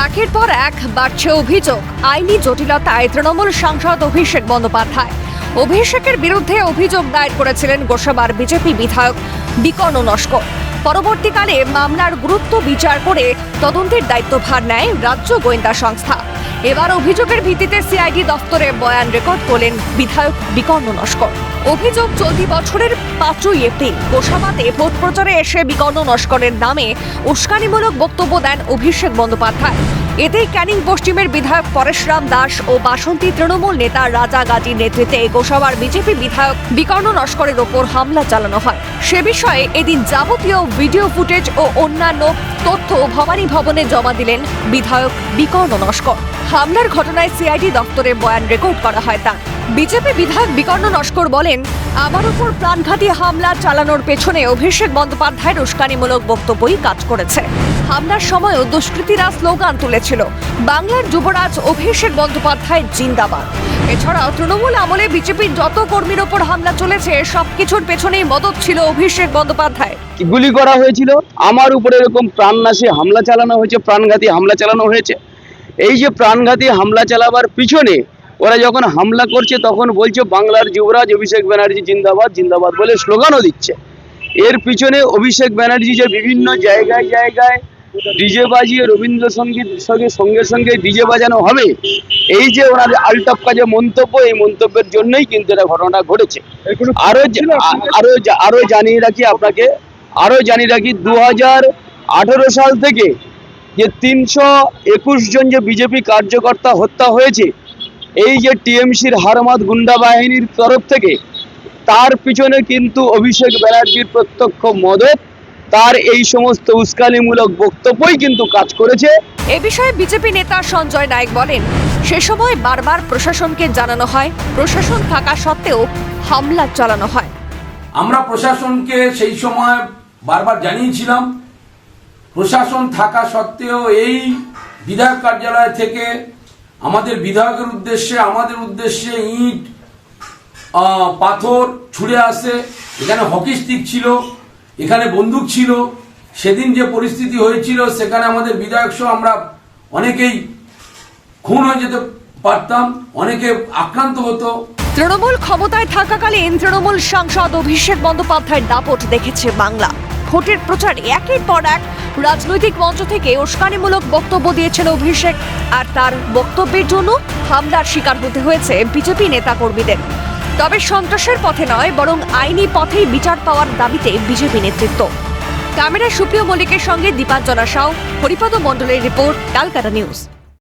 একের পর এক বাড়ছে অভিযোগ আইনি জটিলতায় তৃণমূল সাংসদ অভিষেক বন্দ্যোপাধ্যায়। অভিষেকের বিরুদ্ধে অভিযোগ দায়ের করেছিলেন গোসাবার বিজেপি বিধায়ক বিকর্ণ নস্কর। পরবর্তীকালে মামলার গুরুত্ব বিচার করে তদন্তের দায়িত্বভার নেয় রাজ্য গোয়েন্দা সংস্থা। এবার অভিযোগের ভিত্তিতে সিআইডি দফতরে বয়ান রেকর্ড করলেন বিধায়ক বিকর্ণ নস্কর। অভিযোগ চলতি বছরের 5ই এপ্রিল গোসাবাতে ভোট প্রচারে এসে বিকর্ণ নস্করের নামে উস্কানিমূলক বক্তব্য দেন অভিষেক বন্দ্যোপাধ্যায়। এতেই ক্যানিং পশ্চিমের বিধায়ক পরেশরাম দাস ও বাসন্তী তৃণমূল নেতা রাজা গাজীর নেতৃত্বে গোসাবার বিজেপি বিধায়ক বিকর্ণ নস্করের ওপর হামলা চালানো হয়। সে বিষয়ে এদিন যাবতীয় ভিডিও ফুটেজ ও অন্যান্য তথ্য ভবানী ভবনে জমা দিলেন বিধায়ক বিকর্ণ নস্কর। হামলার ঘটনায় সিআইডি দফতরে বয়ান রেকর্ড করা হয় তার। বিজেপি বিধায়ক বিকর্ণ নস্কর বলেন, আমার উপর প্রাণঘাতী হামলা চালানোর পেছনে অভিষেক বন্দ্যোপাধ্যায়ের উস্কানিমূলক বক্তব্যই কাজ করেছে। হামলার সময়ও দুষ্কৃতীরা স্লোগান তুলেছিল, বাংলার যুবরাজ অভিষেক বন্দ্যোপাধ্যায় জিন্দাবাদ। এছাড়াও তৃণমূল আমলে বিজেপির যত কর্মীর ওপর হামলা চলেছে সবকিছুর পেছনেই মদত ছিল অভিষেক বন্দ্যোপাধ্যায়। গুলি করা হয়েছিল, আমার উপরে এরকম প্রাণনাশী হামলা চালানো হয়েছে, প্রাণঘাতী হামলা চালানো হয়েছে। এই যে প্রাণঘাতী হামলা চালাবার পিছনে ওরা যখন হামলা করছে তখন বলছে বাংলার যুবরাজ অভিষেক ব্যানার্জি জিন্দাবাদ জিন্দাবাদ বলে স্লোগানও দিচ্ছে। এর পিছনে অভিষেক ব্যানার্জি যে বিভিন্ন জায়গায় জায়গায় ডিজে বাজিয়ে রবীন্দ্রসঙ্গীত সঙ্গে সঙ্গে ডিজে বাজানো হবে, এই যে ওনার আলটপকা যে মন্তব্য, এই মন্তব্যের জন্যই কিন্তু এটা ঘটনা ঘটেছে। আরো জানিয়ে রাখি আপনাকে, 2018 সাল থেকে যে 321 জন যে বিজেপি কার্যকর্তা হত্যা হয়েছে, এই যে টিএমসির হারমাদ গুন্ডা বাহিনীর তরফ থেকে, তার পিছনে কিন্তু অভিষেক ব্যানার্জির প্রত্যক্ষ মদত, তার এই সমস্ত উস্কানিমূলক বক্তব্যই কিন্তু কাজ করেছে। এ বিষয়ে বিজেপি নেতা সঞ্জয় নায়েক বলেন, সে সময় বারবার প্রশাসনকে জানানো হয়, প্রশাসন থাকা সত্ত্বেও হামলা চালানো হয়। আমরা প্রশাসনকে সেই সময় বারবার জানিয়েছিলাম, প্রশাসন থাকা সত্ত্বেও এই বিধায়ক কার্যালয় থেকে আমাদের বিধায়কের উদ্দেশ্যে, আমাদের উদ্দেশ্যে ইট পাথর ছুড়ে আসে। এখানে হকি স্টিক ছিল, এখানে বন্দুক ছিল। সেদিন যে পরিস্থিতি হয়েছিল সেখানে আমাদের বিধায়ক সহ আমরা অনেকেই খুন হয়ে যেতে পারতাম, অনেকে আক্রান্ত হতো। তৃণমূল ক্ষমতায় থাকাকালীন তৃণমূল সাংসদ অভিষেক বন্দ্যোপাধ্যায়ের দাপট দেখেছে বাংলা। ভোটের প্রচারে একের পর এক রাজনৈতিক মঞ্চ থেকে উস্কানিমূলক বক্তব্য দিয়েছেন অভিষেক, আর তার বক্তব্যের জন্য হামলার শিকার হতে হয়েছে বিজেপি নেতাকর্মীদের। তবে সন্ত্রাসের পথে নয়, বরং আইনি পথেই বিচার পাওয়ার দাবিতে বিজেপি নেতৃত্ব। ক্যামেরায় সুপ্রিয় মল্লিকের সঙ্গে দীপাঞ্জনা সাউ, হরিপদ মণ্ডলের রিপোর্ট, ক্যালকাটা নিউজ।